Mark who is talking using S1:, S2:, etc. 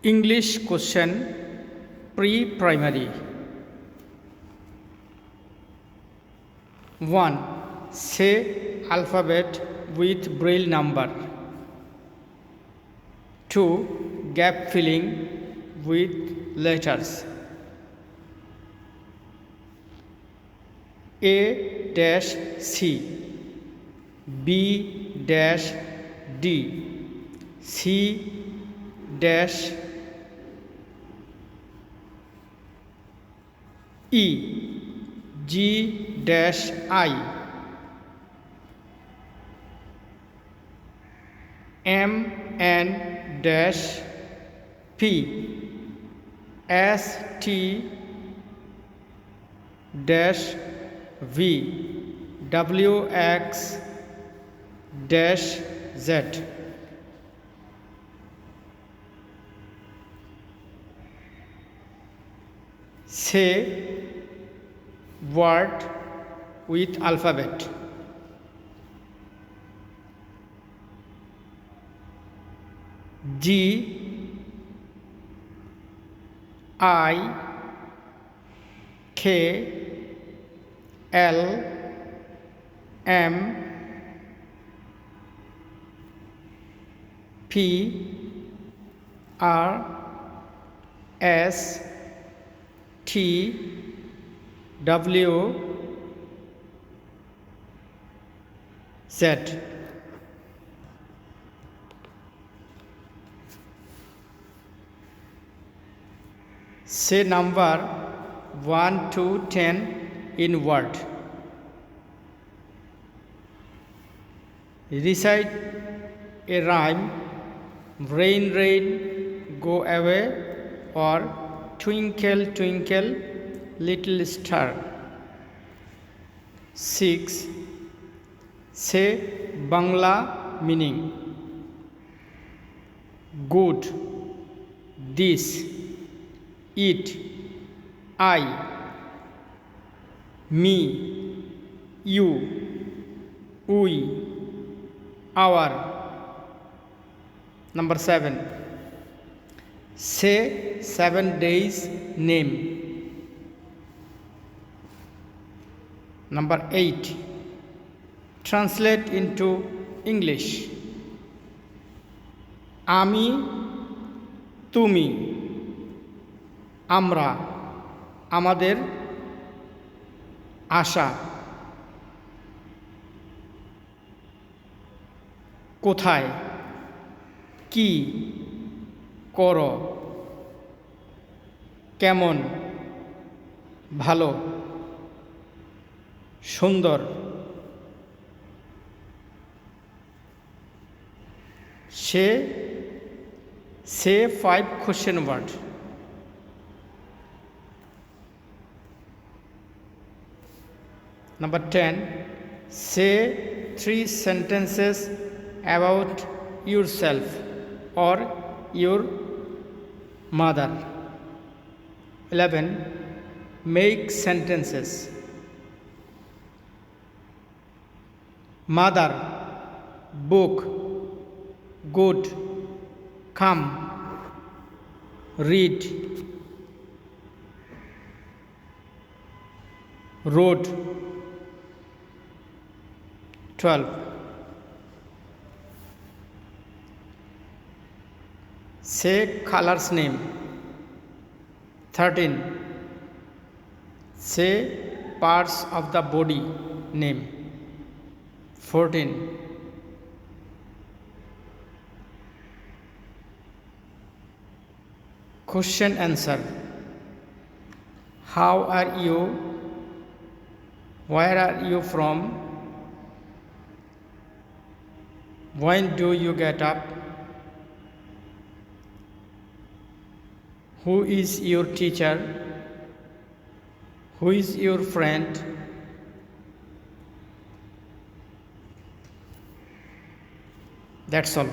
S1: English question pre-primary. 1. Say alphabet with braille number. 2. Gap filling with letters. A-C, B-D, C-E, G-I, M-N-P, S-T-V, W-X-Z. Say word with alphabet. G I K L M P R S T W Z. Say number 1 to 10 in word. Recite a rhyme: rain, rain, go away, or twinkle, twinkle, little star. 6. Say Bangla meaning: good, this, it, I, me, you, we, our. Number 7. Say 7 days name. Number 8. Translate into English. Ami, tumi, আমরা, আমাদের, আশা। কোথায়, কি, করো, কেমন, ভালো, সুন্দর। Say 5 question word. Number 10. Say 3 sentences about yourself or your mother. 11. Make sentences. Mother, book, good, come, read, road. 12. Say colors name. 13. Say parts of the body name. 14. Question answer: how are you? Where are you from? When do you get up? Who is your teacher? Who is your friend? That's all.